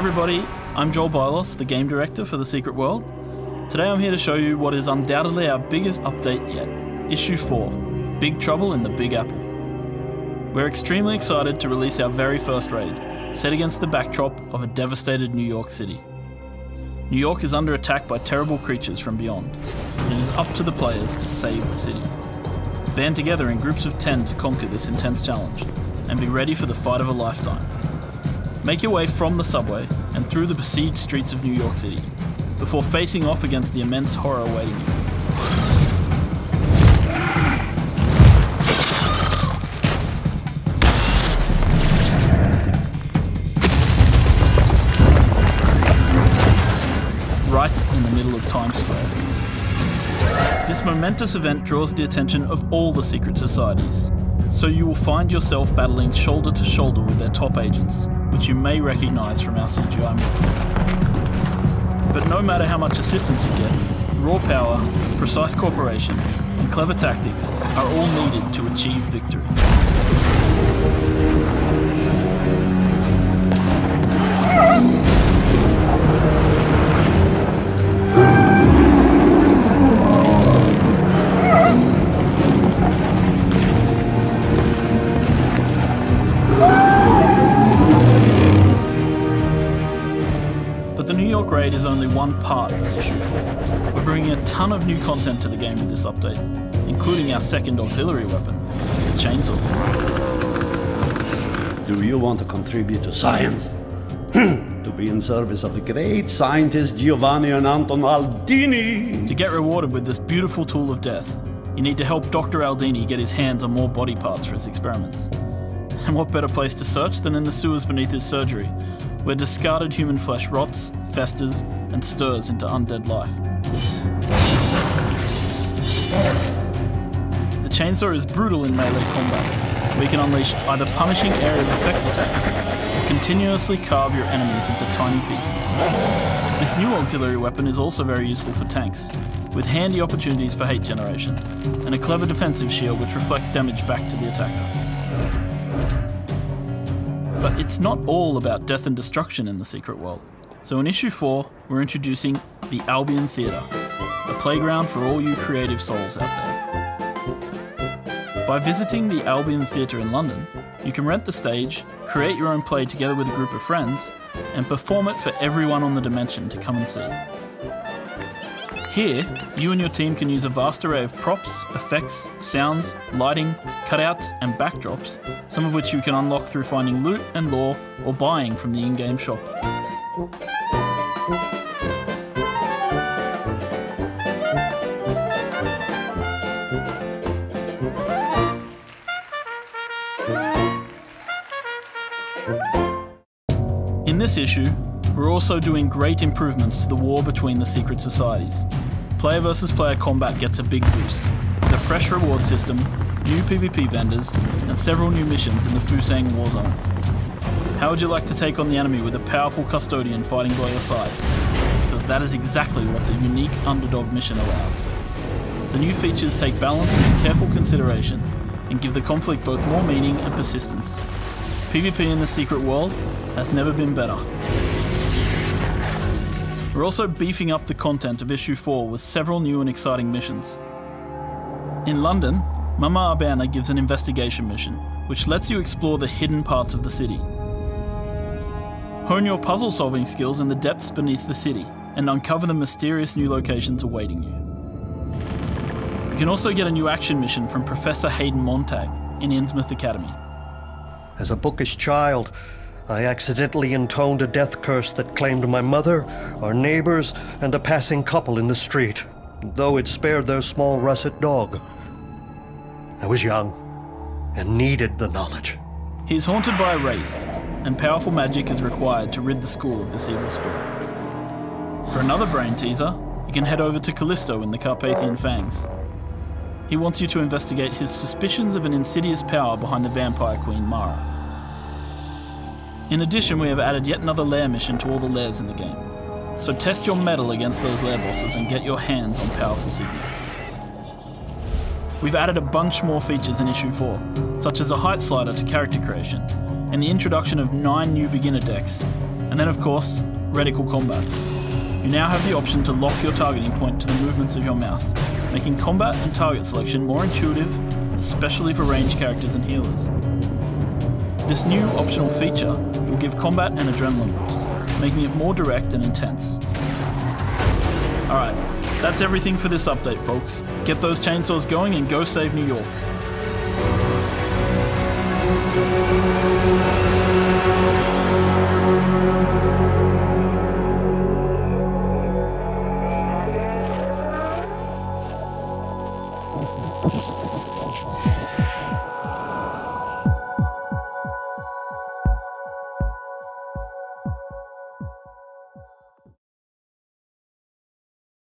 everybody, I'm Joel Bylos, the game director for The Secret World. Today I'm here to show you what is undoubtedly our biggest update yet, Issue 4, Big Trouble in the Big Apple. We're extremely excited to release our very first raid, set against the backdrop of a devastated New York City. New York is under attack by terrible creatures from beyond, and it is up to the players to save the city. Band together in groups of 10 to conquer this intense challenge, and be ready for the fight of a lifetime. Make your way from the subway and through the besieged streets of New York City, before facing off against the immense horror awaiting you. Right in the middle of Times Square. This momentous event draws the attention of all the secret societies, so you will find yourself battling shoulder to shoulder with their top agents, which you may recognise from our CGI movies. But no matter how much assistance you get, raw power, precise cooperation, and clever tactics are all needed to achieve victory. But the New York raid is only one part of Issue 4. We're bringing a ton of new content to the game with this update, including our second auxiliary weapon, the chainsaw. Do you want to contribute to science? To be in service of the great scientists Giovanni and Anton Aldini? To get rewarded with this beautiful tool of death, you need to help Dr. Aldini get his hands on more body parts for his experiments. And what better place to search than in the sewers beneath his surgery, where discarded human flesh rots, festers, and stirs into undead life. The chainsaw is brutal in melee combat, where you can unleash either punishing area of effect attacks, or continuously carve your enemies into tiny pieces. This new auxiliary weapon is also very useful for tanks, with handy opportunities for hate generation, and a clever defensive shield which reflects damage back to the attacker. But it's not all about death and destruction in the Secret World. So in Issue 4, we're introducing the Albion Theatre, a playground for all you creative souls out there. By visiting the Albion Theatre in London, you can rent the stage, create your own play together with a group of friends, and perform it for everyone on the dimension to come and see. Here, you and your team can use a vast array of props, effects, sounds, lighting, cutouts, and backdrops, some of which you can unlock through finding loot and lore or buying from the in-game shop. In this issue, we're also doing great improvements to the war between the secret societies. Player versus player combat gets a big boost, with a fresh reward system, new PvP vendors, and several new missions in the Fusang Warzone. How would you like to take on the enemy with a powerful custodian fighting by your side? Because that is exactly what the unique underdog mission allows. The new features take balance into careful consideration, and give the conflict both more meaning and persistence. PvP in the Secret World has never been better. We're also beefing up the content of Issue 4 with several new and exciting missions. In London, Mama Urbana gives an investigation mission, which lets you explore the hidden parts of the city. Hone your puzzle-solving skills in the depths beneath the city, and uncover the mysterious new locations awaiting you. You can also get a new action mission from Professor Hayden Montag in Innsmouth Academy. As a bookish child, I accidentally intoned a death curse that claimed my mother, our neighbors, and a passing couple in the street, though it spared their small russet dog. I was young and needed the knowledge. He is haunted by a wraith, and powerful magic is required to rid the school of this evil spirit. For another brain teaser, you can head over to Callisto in the Carpathian Fangs. He wants you to investigate his suspicions of an insidious power behind the vampire queen Mara. In addition, we have added yet another lair mission to all the lairs in the game, so test your mettle against those lair bosses and get your hands on powerful signals. We've added a bunch more features in Issue 4, such as a height slider to character creation, and the introduction of 9 new beginner decks, And then of course, reticle combat. You now have the option to lock your targeting point to the movements of your mouse, making combat and target selection more intuitive, especially for ranged characters and healers. This new optional feature will give combat an adrenaline boost, making it more direct and intense. Alright, that's everything for this update, folks. Get those chainsaws going and go save New York.